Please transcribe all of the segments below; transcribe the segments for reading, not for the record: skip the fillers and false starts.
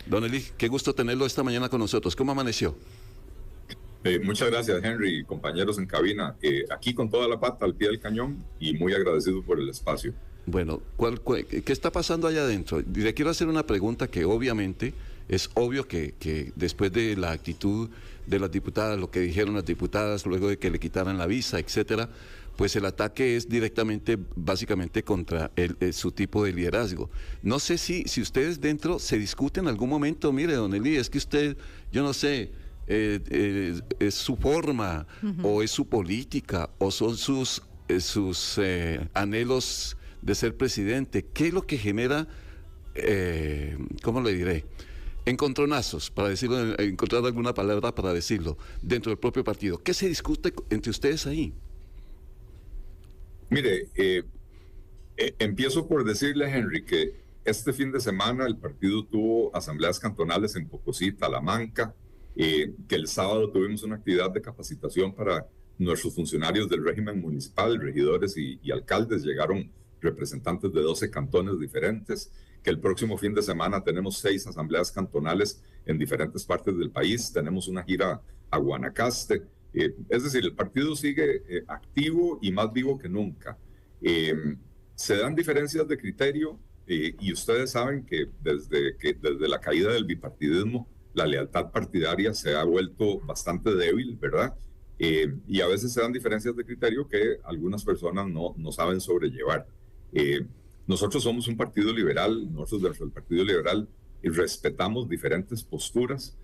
Don Eli, qué gusto tenerlo esta mañana con nosotros. ¿Cómo amaneció? Muchas gracias, Henry, compañeros en cabina. Aquí con toda la pata al pie del cañón y muy agradecido por el espacio. Bueno, ¿qué está pasando allá adentro? Le quiero hacer una pregunta que obviamente es obvio que después de la actitud de las diputadas, lo que dijeron las diputadas, luego de que le quitaran la visa, etcétera, pues el ataque es directamente, básicamente, contra su tipo de liderazgo. No sé si ustedes dentro se discuten en algún momento, mire, don Eli, es que usted, yo no sé, es su forma, o es su política, o son sus anhelos de ser presidente. ¿Qué es lo que genera, cómo le diré, encontronazos, para decirlo, encontrar alguna palabra para decirlo, dentro del propio partido? ¿Qué se discute entre ustedes ahí? Mire, empiezo por decirle, Henry, que este fin de semana el partido tuvo asambleas cantonales en Pocosí, Talamanca, que el sábado tuvimos una actividad de capacitación para nuestros funcionarios del régimen municipal, regidores y alcaldes. Llegaron representantes de 12 cantones diferentes, que el próximo fin de semana tenemos 6 asambleas cantonales en diferentes partes del país. Tenemos una gira a Guanacaste. Es decir, el partido sigue activo y más vivo que nunca. Se dan diferencias de criterio y ustedes saben que desde la caída del bipartidismo, la lealtad partidaria se ha vuelto bastante débil, ¿verdad? Y a veces se dan diferencias de criterio que algunas personas no saben sobrellevar. Nosotros somos un partido liberal, nosotros dentro del Partido Liberal respetamos diferentes posturas,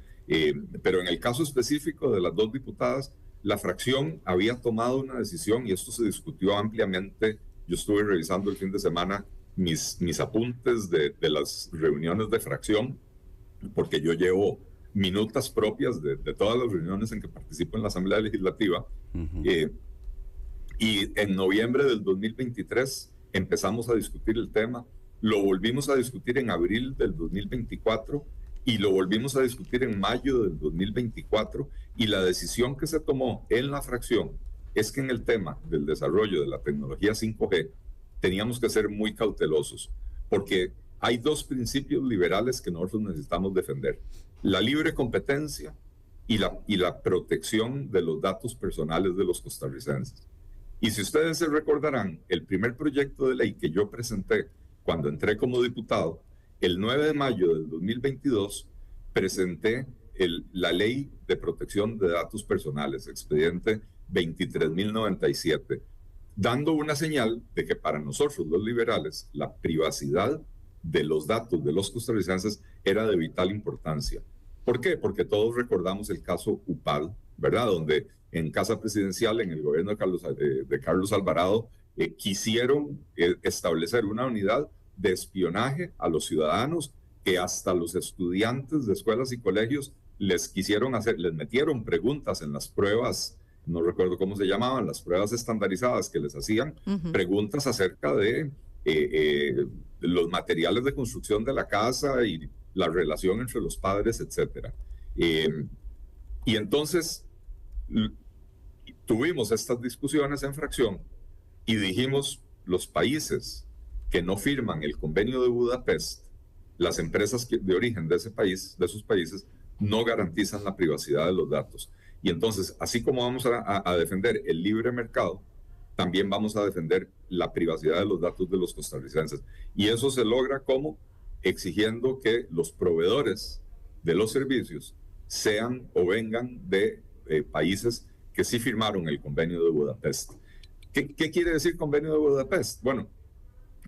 pero en el caso específico de las 2 diputadas, la fracción había tomado una decisión y esto se discutió ampliamente. Yo estuve revisando el fin de semana mis apuntes de las reuniones de fracción, porque yo llevo minutas propias de todas las reuniones en que participo en la Asamblea Legislativa. Y en noviembre del 2023 empezamos a discutir el tema, lo volvimos a discutir en abril del 2024 y lo volvimos a discutir en mayo del 2024, y la decisión que se tomó en la fracción es que en el tema del desarrollo de la tecnología 5G teníamos que ser muy cautelosos, porque hay 2 principios liberales que nosotros necesitamos defender: la libre competencia y la protección de los datos personales de los costarricenses. Y si ustedes se recordarán, el primer proyecto de ley que yo presenté cuando entré como diputado, el 9 de mayo del 2022, presenté la Ley de Protección de Datos Personales, expediente 23.097, dando una señal de que para nosotros los liberales la privacidad de los datos de los costarricenses era de vital importancia. ¿Por qué? Porque todos recordamos el caso UPAL, ¿verdad? Donde en Casa Presidencial, en el gobierno de Carlos Alvarado, quisieron establecer una unidad de espionaje a los ciudadanos, que hasta los estudiantes de escuelas y colegios les metieron preguntas en las pruebas, no recuerdo cómo se llamaban, las pruebas estandarizadas que les hacían, preguntas acerca de los materiales de construcción de la casa y la relación entre los padres, etcétera. Y entonces tuvimos estas discusiones en fracción y dijimos: los países que no firman el convenio de Budapest, las empresas de origen de esos países, no garantizan la privacidad de los datos. Y entonces, así como vamos a defender el libre mercado, también vamos a defender la privacidad de los datos de los costarricenses. Y eso se logra como exigiendo que los proveedores de los servicios sean o vengan de países que sí firmaron el convenio de Budapest. ¿Qué quiere decir convenio de Budapest? Bueno,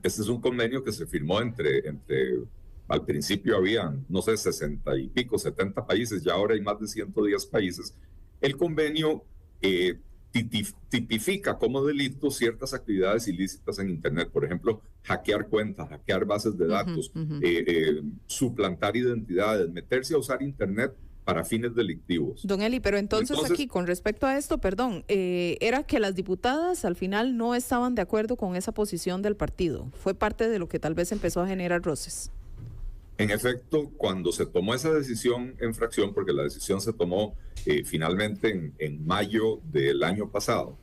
este es un convenio que se firmó al principio habían, no sé, 60 y pico, 70 países, ya ahora hay más de 110 países. El convenio tipifica como delito ciertas actividades ilícitas en Internet, por ejemplo, hackear cuentas, hackear bases de datos, suplantar identidades, meterse a usar Internet para fines delictivos. Don Eli, pero entonces aquí, con respecto a esto, perdón, era que las diputadas al final no estaban de acuerdo con esa posición del partido. Fue parte de lo que tal vez empezó a generar roces. En efecto, cuando se tomó esa decisión en fracción, porque la decisión se tomó finalmente en mayo del año pasado,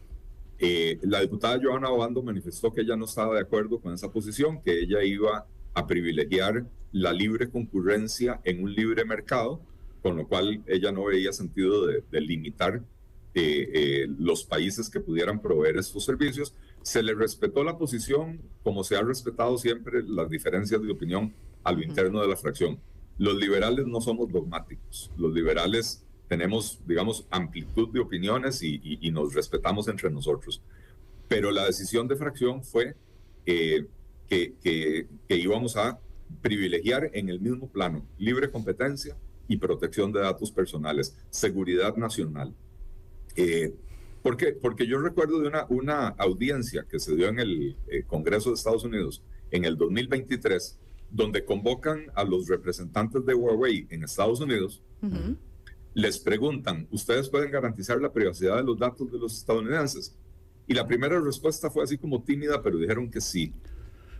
la diputada Johanna Obando manifestó que ella no estaba de acuerdo con esa posición, que ella iba a privilegiar la libre concurrencia en un libre mercado, con lo cual ella no veía sentido de limitar los países que pudieran proveer estos servicios. Se le respetó la posición, como se ha respetado siempre las diferencias de opinión a lo interno de la fracción. Los liberales no somos dogmáticos. Los liberales tenemos, digamos, amplitud de opiniones y nos respetamos entre nosotros. Pero la decisión de fracción fue que íbamos a privilegiar en el mismo plano libre competencia y protección de datos personales, seguridad nacional. ¿Por qué? Porque yo recuerdo de una audiencia que se dio en el Congreso de Estados Unidos en el 2023, donde convocan a los representantes de Huawei en Estados Unidos, les preguntan, ¿ustedes pueden garantizar la privacidad de los datos de los estadounidenses? Y la primera respuesta fue así como tímida, pero dijeron que sí.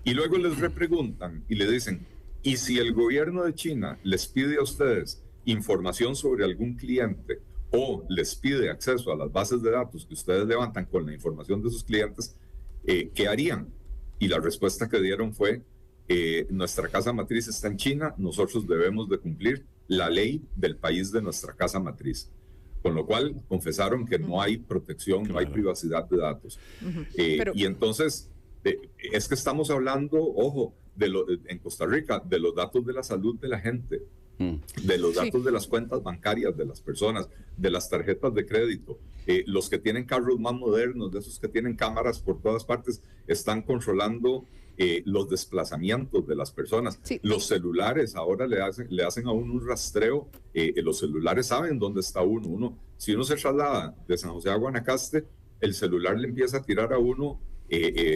Y luego les repreguntan y le dicen, ¿y si el gobierno de China les pide a ustedes información sobre algún cliente o les pide acceso a las bases de datos que ustedes levantan con la información de sus clientes, qué harían? Y la respuesta que dieron fue, nuestra casa matriz está en China, nosotros debemos de cumplir la ley del país de nuestra casa matriz. Con lo cual confesaron que no hay protección, no hay privacidad de datos. Y entonces, es que estamos hablando, ojo, en Costa Rica, de los datos de la salud de la gente, de los datos de las cuentas bancarias de las personas, de las tarjetas de crédito. Los que tienen carros más modernos, de esos que tienen cámaras por todas partes, están controlando los desplazamientos de las personas. Los celulares ahora le hacen a uno un rastreo. Los celulares saben dónde está uno. Si uno se traslada de San José a Guanacaste, el celular le empieza a tirar a uno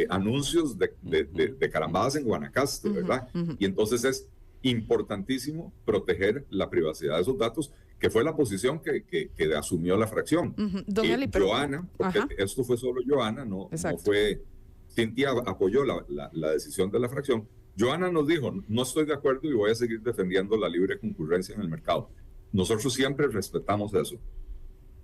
anuncios de carambadas en Guanacaste, ¿verdad? Y entonces es importantísimo proteger la privacidad de esos datos, que fue la posición que asumió la fracción. Johanna, porque esto fue solo Johanna, no fue... Cintia apoyó la decisión de la fracción. Johanna nos dijo, no estoy de acuerdo y voy a seguir defendiendo la libre concurrencia en el mercado. Nosotros siempre respetamos eso,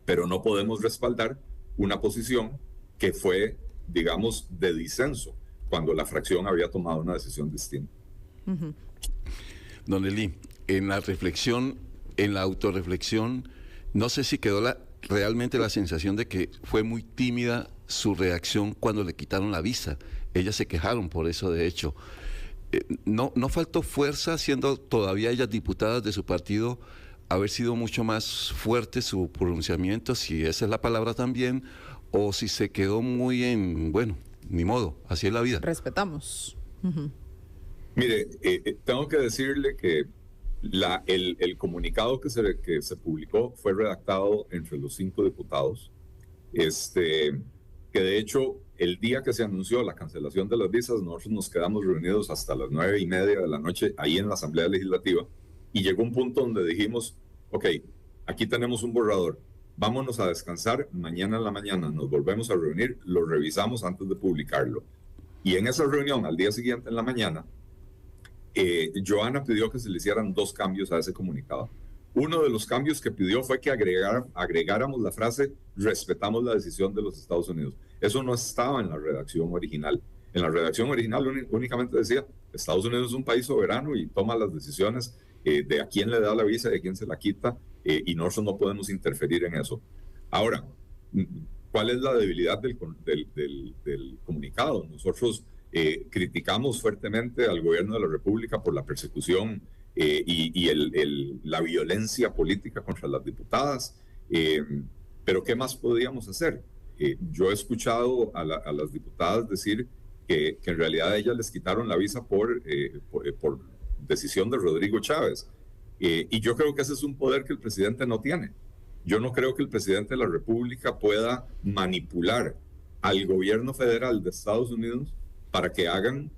pero no podemos respaldar una posición que fue, digamos, de disenso, cuando la fracción había tomado una decisión distinta. Don Eli, en la reflexión, en la autorreflexión, no sé si quedó realmente la sensación de que fue muy tímida su reacción cuando le quitaron la visa. Ellas se quejaron por eso, de hecho. ¿No faltó fuerza, siendo todavía ellas diputadas de su partido, haber sido mucho más fuerte su pronunciamiento, si esa es la palabra también, o si se quedó muy en, bueno, ni modo, así es la vida? Respetamos. Mire, tengo que decirle que el comunicado que se publicó fue redactado entre los 5 diputados, que de hecho el día que se anunció la cancelación de las visas, nosotros nos quedamos reunidos hasta las 9:30 de la noche ahí en la Asamblea Legislativa, y llegó un punto donde dijimos, ok, aquí tenemos un borrador, vámonos a descansar, mañana en la mañana nos volvemos a reunir, lo revisamos antes de publicarlo. Y en esa reunión, al día siguiente en la mañana, Johanna pidió que se le hicieran 2 cambios a ese comunicado. Uno de los cambios que pidió fue que agregáramos la frase respetamos la decisión de los Estados Unidos. Eso no estaba en la redacción original. En la redacción original únicamente decía Estados Unidos es un país soberano y toma las decisiones de a quién le da la visa y a quién se la quita, y nosotros no podemos interferir en eso. Ahora, ¿cuál es la debilidad del comunicado? Nosotros criticamos fuertemente al gobierno de la República por la persecución y la violencia política contra las diputadas, pero ¿qué más podíamos hacer? Yo he escuchado a las diputadas decir que en realidad a ellas les quitaron la visa por decisión de Rodrigo Chávez, y yo creo que ese es un poder que el presidente no tiene. Yo no creo que el presidente de la República pueda manipular al gobierno federal de Estados Unidos para que hagan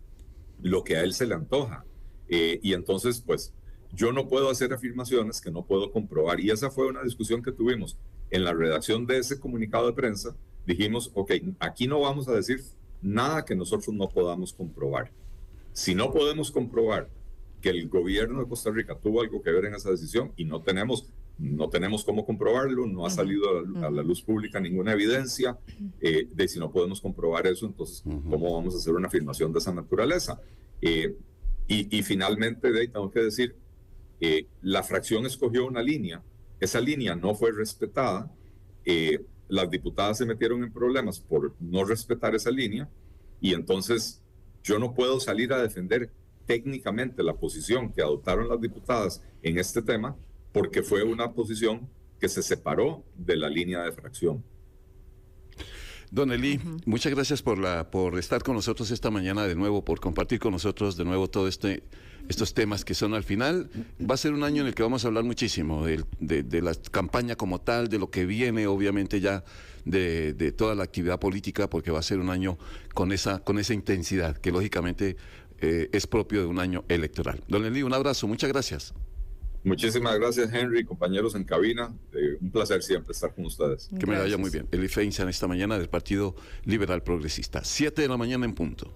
lo que a él se le antoja. Y entonces, pues, yo no puedo hacer afirmaciones que no puedo comprobar. Y esa fue una discusión que tuvimos en la redacción de ese comunicado de prensa. Dijimos, ok, aquí no vamos a decir nada que nosotros no podamos comprobar. Si no podemos comprobar que el gobierno de Costa Rica tuvo algo que ver en esa decisión y no tenemos cómo comprobarlo, no ha salido a la luz pública ninguna evidencia si no podemos comprobar eso, entonces, ¿cómo vamos a hacer una afirmación de esa naturaleza? Y finalmente, de ahí tengo que decir, la fracción escogió una línea, esa línea no fue respetada, las diputadas se metieron en problemas por no respetar esa línea, y entonces yo no puedo salir a defender técnicamente la posición que adoptaron las diputadas en este tema, porque fue una posición que se separó de la línea de fracción. Don Eli, muchas gracias por estar con nosotros esta mañana de nuevo, por compartir con nosotros de nuevo todo estos temas que son al final. Va a ser un año en el que vamos a hablar muchísimo de la campaña como tal, de lo que viene obviamente ya de toda la actividad política, porque va a ser un año con esa intensidad que lógicamente es propio de un año electoral. Don Eli, un abrazo, muchas gracias. Muchísimas gracias, Henry, compañeros en cabina. Un placer siempre estar con ustedes. Que me vaya muy bien. Eli Feinstein esta mañana del Partido Liberal Progresista. 7 de la mañana en punto.